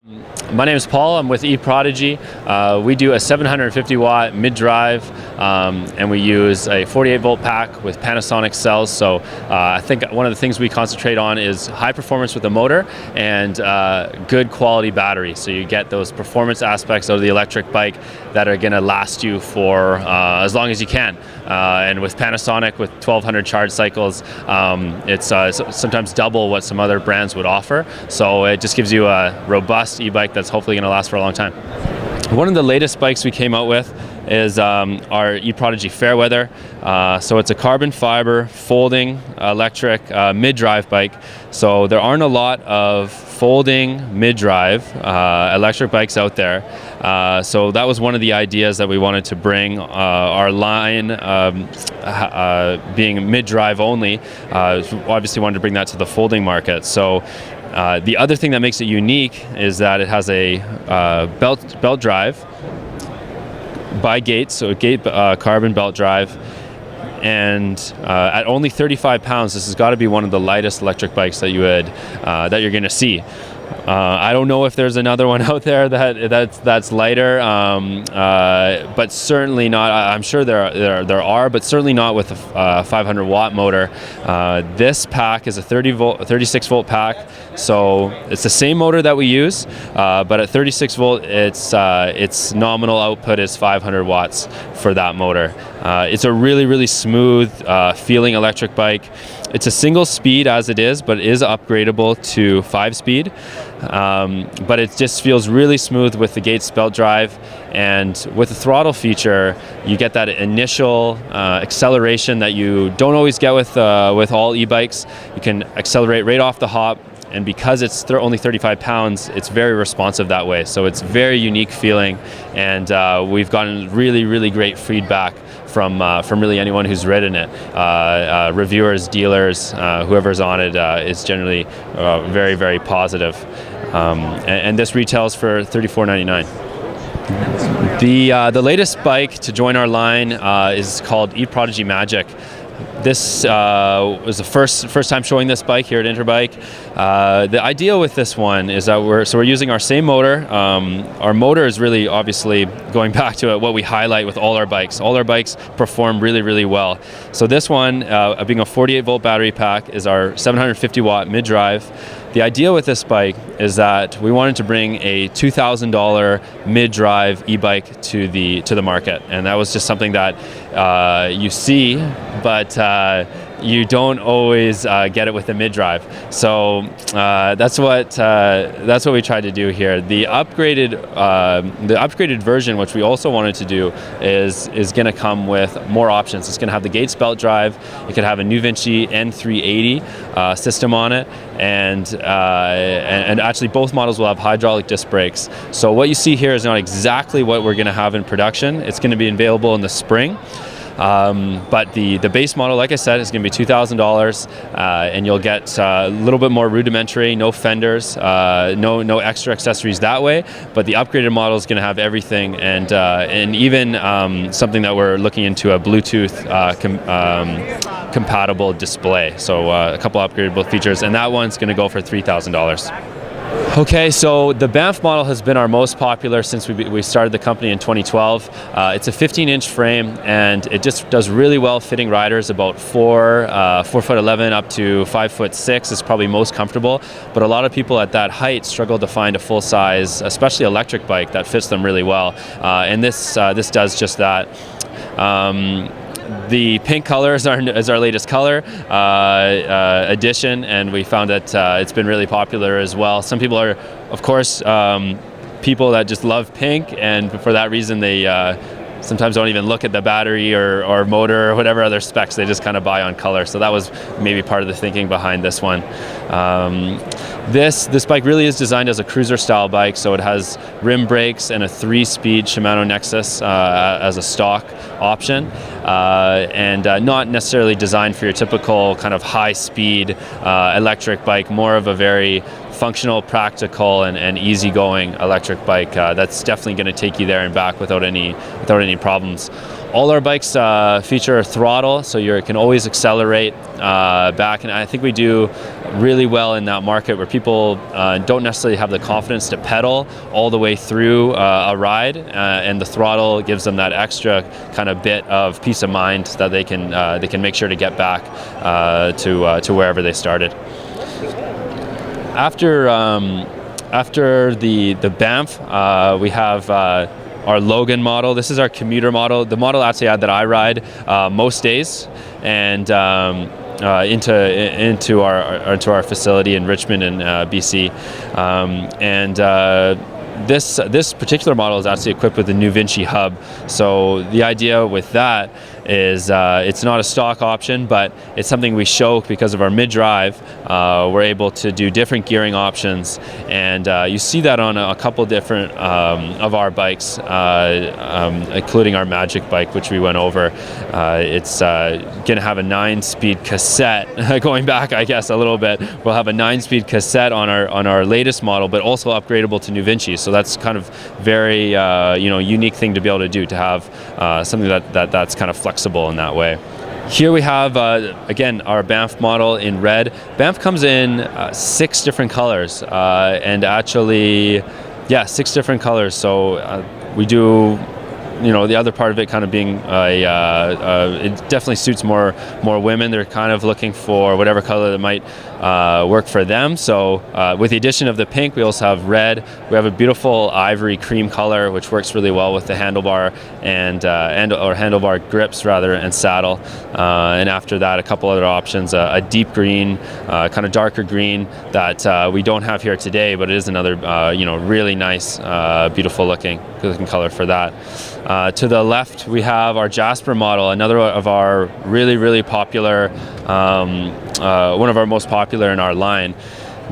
My name is Paul. I'm with eProdigy. We do a 750 watt mid-drive, and we use a 48 volt pack with Panasonic cells. So I think one of the things we concentrate on is high performance with the motor and good quality battery. So you get those performance aspects of the electric bike that are going to last you for as long as you can. And with Panasonic, with 1200 charge cycles, it's sometimes double what some other brands would offer. So it just gives you a robust e-bike that's hopefully going to last for a long time. One of the latest bikes we came out with is our eProdigy Fairweather. So it's a carbon fiber folding electric mid-drive bike. So there aren't a lot of folding mid-drive electric bikes out there. So that was one of the ideas that we wanted to bring. Our line being mid-drive only, obviously wanted to bring that to the folding market. So the other thing that makes it unique is that it has a belt drive by Gate, so Gate carbon belt drive, and at only 35 pounds, this has got to be one of the lightest electric bikes that you're going to see. I don't know if there's another one out there that's lighter, but certainly not. I'm sure there are, but certainly not with a 500 watt motor. This pack is a 36 volt pack, so it's the same motor that we use, but at 36 volt, its nominal output is 500 watts for that motor. It's a really smooth feeling electric bike. It's a single speed as it is, but it is upgradable to 5-speed. But it just feels really smooth with the Gates belt drive, and with the throttle feature, you get that initial acceleration that you don't always get with all e-bikes. You can accelerate right off the hop, and because it's only 35 pounds, it's very responsive that way. So it's very unique feeling, and we've gotten really great feedback from really anyone who's ridden it. Reviewers, dealers, whoever's on it is generally very positive. And this retails for $34.99. The latest bike to join our line is called eProdigy Magic. This was the first time showing this bike here at Interbike. The idea with this one is that we're using our same motor. Our motor is really obviously going back to what we highlight with all our bikes. All our bikes perform really well. So this one, being a 48 volt battery pack, is our 750 watt mid-drive. The idea with this bike is that we wanted to bring a $2,000 mid-drive e-bike to the market, and that was just something that you see, but you don't always get it with the mid-drive. So that's what we tried to do here. The upgraded version, which we also wanted to do, is going to come with more options. It's going to have the Gates belt drive. It could have a New Vinci N380 system on it, and actually both models will have hydraulic disc brakes. So what you see here is not exactly what we're going to have in production. It's going to be available in the spring. But the base model, like I said, is going to be $2,000, and you'll get a little bit more rudimentary, no fenders, no extra accessories that way. But the upgraded model is going to have everything, and even something that we're looking into, a Bluetooth compatible display. So a couple upgradable features, and that one's going to go for $3,000. Okay, so the Banff model has been our most popular since we started the company in 2012. It's a 15-inch frame, and it just does really well fitting riders about 4'11" up to 5'6" is probably most comfortable. But a lot of people at that height struggle to find a full-size, especially electric bike that fits them really well. And this does just that. The pink color is our latest color addition, and we found that it's been really popular as well. Some people are, of course, people that just love pink, and for that reason they sometimes don't even look at the battery or motor or whatever other specs. They just kind of buy on color. So that was maybe part of the thinking behind this one. This bike really is designed as a cruiser style bike, so it has rim brakes and a 3-speed Shimano Nexus as a stock option, and not necessarily designed for your typical kind of high-speed electric bike, more of a very functional, practical, and easygoing electric bike that's definitely going to take you there and back without any problems. All our bikes feature a throttle, so you can always accelerate back, and I think we do really well in that market where people don't necessarily have the confidence to pedal all the way through a ride, and the throttle gives them that extra kind of bit of peace of mind that they can make sure to get back to wherever they started. After the Banff, we have our Logan model. This is our commuter model. The model actually that I ride most days, and into our facility in Richmond in BC, this particular model is actually equipped with the New Vinci hub. So the idea with that is it's not a stock option, but it's something we show because of our mid-drive. We're able to do different gearing options, and you see that on a couple different of our bikes, including our Magic bike, which we went over. It's going to have a 9-speed cassette. Going back, I guess, a little bit, we'll have a 9-speed cassette on our latest model, but also upgradable to New Vinci. So that's kind of very unique thing to be able to do, to have something that's kind of flexible in that way. Here we have, again, our Banff model in red. Banff comes in 6 different colors, and actually, 6 different colors. So we do, the other part of it kind of being, it definitely suits more women. They're kind of looking for whatever color that might work for them. So with the addition of the pink, we also have red. We have a beautiful ivory cream color, which works really well with the handlebar or handlebar grips rather, and saddle. And after that, a couple other options: a deep green, kind of darker green that we don't have here today, but it is another really nice, beautiful looking color for that. To the left, we have our Jasper model, another of our really popular, one of our most popular in our line.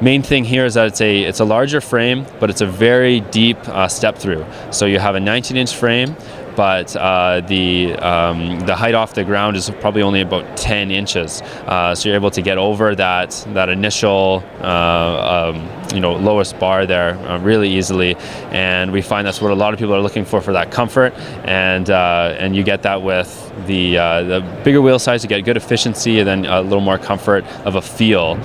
Main thing here is that it's a larger frame, but it's a very deep step through. So you have a 19-inch frame, but the height off the ground is probably only about 10 inches. So you're able to get over that initial lowest bar there really easily, and we find that's what a lot of people are looking for that comfort, and you get that with the bigger wheel size. You get good efficiency, and then a little more comfort of a feel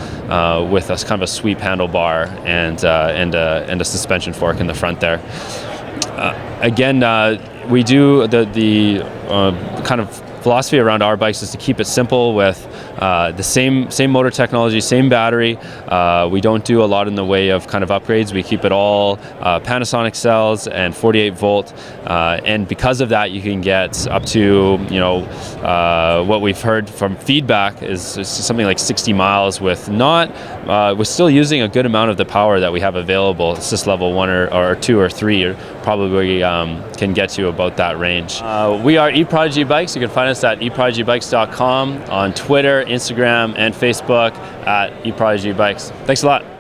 with a kind of a sweep handlebar and a suspension fork in the front there. Again, we do the kind of philosophy around our bikes is to keep it simple with the same motor technology, same battery. We don't do a lot in the way of kind of upgrades. We keep it all Panasonic cells and 48 volt, and because of that, you can get up to what we've heard from feedback is something like 60 miles with we're still using a good amount of the power that we have available. Assist level 1 or 2 or 3 probably can get you about that range. We are eProdigy Bikes. You can find us at eProdigyBikes.com, on Twitter, Instagram, and Facebook at eProdigy Bikes. Thanks a lot.